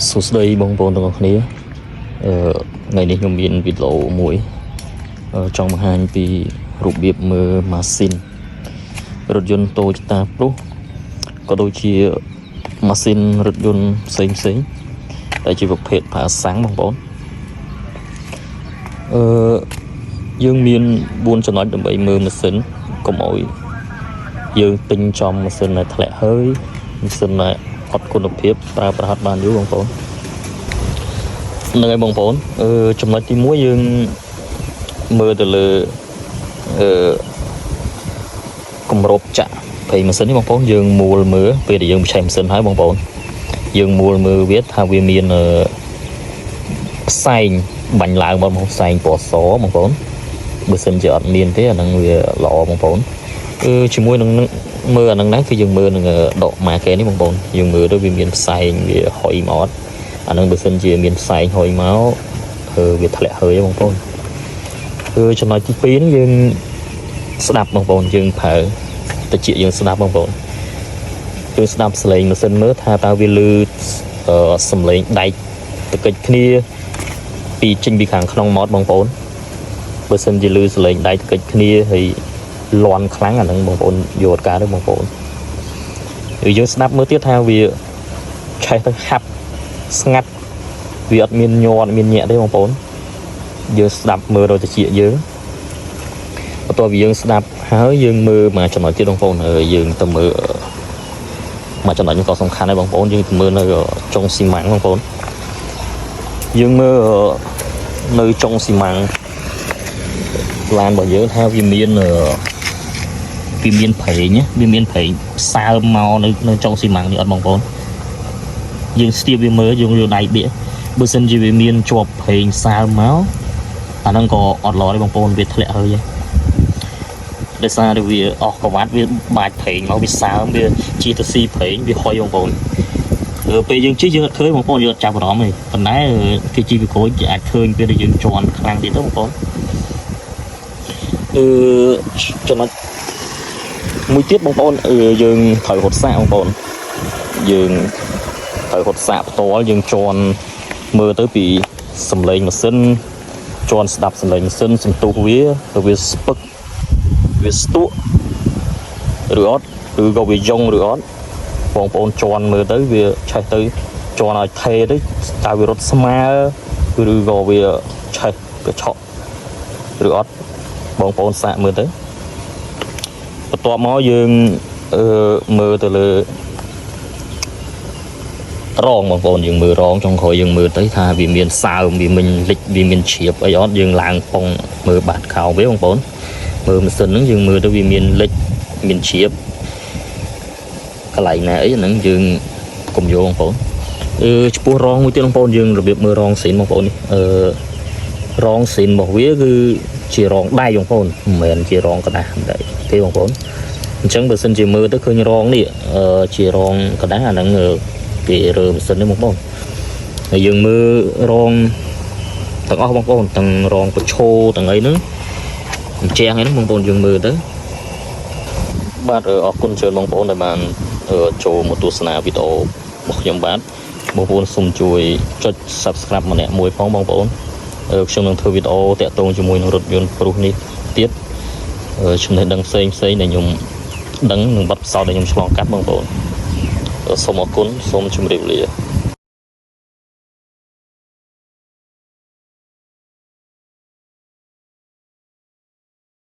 សួស្តីបងប្អូនទាំងអស់គ្នាថ្ងៃនេះខ្ញុំមានវីដេអូមួយចង់បង្ហាញពីរបៀបមើលម៉ាស៊ីនរថយន្ត Toyota Prius ក៏ដូចជាម៉ាស៊ីនរថយន្តផ្សេងដែលជាប្រភេទផាសាំងបងប្អូនយើងមាន4ចំណុចដើម្បីមើលម៉ាស៊ីនកុំឲ្យយើងទិញចំម៉ាស៊ីនដែលធ្លាក់ហើយម៉ាស៊ីនដែលអត់គុណភាពប្រើប្រាស់បានយូរបងប្អូននឹងហើយបងប្អូនចំណុចទី1យើងមើលទៅលើគម្របចាក់ភ័យម៉ាស៊ីននេះបងប្អូនយើងមូលមើលពេលដែលយើងបញ្ឆេះម៉ាស៊ីនហើយបងប្អូនយើងមូលមើលវាថាវាមានផ្សែងបាញ់ឡើងមកផ្សែងពណ៌សបងប្អូនបើសិនជាអត់មានទេអាហ្នឹងវាល្អបងប្អូនជាមួយនឹងមើលអាហ្នឹងណាគឺយើងមើលនឹងដកម៉ាកែនេះបងប្អូនយើងមើលទៅវាមានផ្សែងវាហុយមកអត់អាហ្នឹងបើសិនជាមានផ្សែងហុយមកវាធ្លាក់ហើយបងប្អូនចំណុចទី2ហ្នឹងយើងស្ដាប់បងប្អូនយើងប្រើតិចយើងស្ដាប់បងប្អូនយើងស្ដាប់សលេងម៉ាស៊ីនមើលថាតើវាលឺសំឡេងដែកតកិច្ចគ្នាពីចេញពីខាងក្នុងម៉ូតបងប្អូនបើសិនជាលឺសលេងដែកតកិច្ចគ្នាហើយលន់ខ្លាំងអាហ្នឹងបងប្អូនយកការទៅបងប្អូនយើងស្ដាប់មើលទៀតថាវាឆេះទៅហាប់ស្ងាត់វាអត់មានញ័រអត់មានញាក់ទេបងប្អូនយើងស្ដាប់មើលរកតិចយើងបន្ទាប់ពីយើងស្ដាប់ហើយយើងមើលមកចំណុចទៀតបងប្អូនយើងទៅមើលមកចំណុចនេះក៏សំខាន់ដែរបងប្អូនយើងទៅមើលនៅចុងស៊ីម៉ាំងបងប្អូនយើងមើលនៅចុងស៊ីម៉ាំងឡានរបស់យើងថាវាមានប្រេងវាមានប្រេងសើមមកនៅចុងស៊ីម៉ាំងនេះអត់បងប្អូនយើងស្ទាបវាមើលយើងយកដៃបៀបើសិនជាវាមានជាប់ប្រេងសើមមកអាហ្នឹងក៏អត់ល្អទេបងប្អូនវាធ្លាក់ហើយដោយសារតែវាអស់កវ៉ាត់វាបាច់ប្រេងមកវាសើមវាជាទៅស៊ីប្រេងវាហុយបងប្អូនពេលយើងជិះយើងអត់ឃើញបងប្អូនយើងអត់ចាប់អារម្មណ៍ទេប៉ុន្តែគេជីវិក្រូចគេអាចឃើញពេលដែលយើងជន់ខ្លាំងទៀតទៅបងប្អូនចំណុចមួយទៀតបងប្អូនយើងត្រូវរត់សាកបងប្អូនយើងត្រូវរត់សាកផ្ទាល់យើងជន់មើលទៅពីសំឡេងម៉ាស៊ីនជន់ស្ដាប់សំឡេងម៉ាស៊ីនសន្ទុះវាស្ពឹកវាស្ទក់ឬអត់ឬក៏វាយ៉ងឬអត់បងប្អូនជន់មើលទៅវាឆេះទៅជន់ឲ្យថេទៅតើវារត់ស្មើឬក៏វាឆេះកញ្ឆក់ឬអត់បងប្អូនសាកមើលទៅបន្ទាប់មកយើងមើលទៅលើរងបងប្អូនយើងមើលរងចុងក្រោយយើងមើលទៅថាវាមានសើមវាមានលិចវាមានជ្រាបអីអត់យើងឡើងពងមើលបាតខោវាបងប្អូនមើលម៉ាស៊ីនហ្នឹងយើងមើលទៅវាមានលិចមានជ្រាបកន្លែងណាអីហ្នឹងយើងកុំយកបងប្អូនចំពោះរងមួយទៀតបងប្អូនយើងរបៀបមើលរងស៊ីនបងប្អូននេះរងស៊ីនរបស់វាគឺជារងដៃបងប្អូនមិនមែនជារងกระดาษទេបងប្អូនអញ្ចឹងបើសិនជាមើលទៅឃើញរងនេះជារងกระดาษអាហ្នឹងគេរើម៉ាស៊ីននេះបងប្អូនហើយយើងមើលរងទាំងអស់បងប្អូនទាំងរងប្រឈោទាំងអីហ្នឹងអញ្ចឹងហ្នឹងបងប្អូនយើងមើលទៅបាទអរគុណច្រើនបងប្អូនដែលបានចូលមកទស្សនាវីដេអូរបស់ខ្ញុំបាទបងប្អូនសូមជួយចុច Subscribe ម្នាក់មួយផងបងប្អូនខ្ញុំនឹងធ្វើវីដេអូតាក់ទងជាមួយនឹងរថយន្តព្រុសនេះទៀតចំណេះដឹងផ្សេងដែលខ្ញុំដឹងនឹងបទពិសោធន៍ដែលខ្ញុំឆ្លងកាត់បងប្អូនសូមអរគុណសូមជម្រាបលា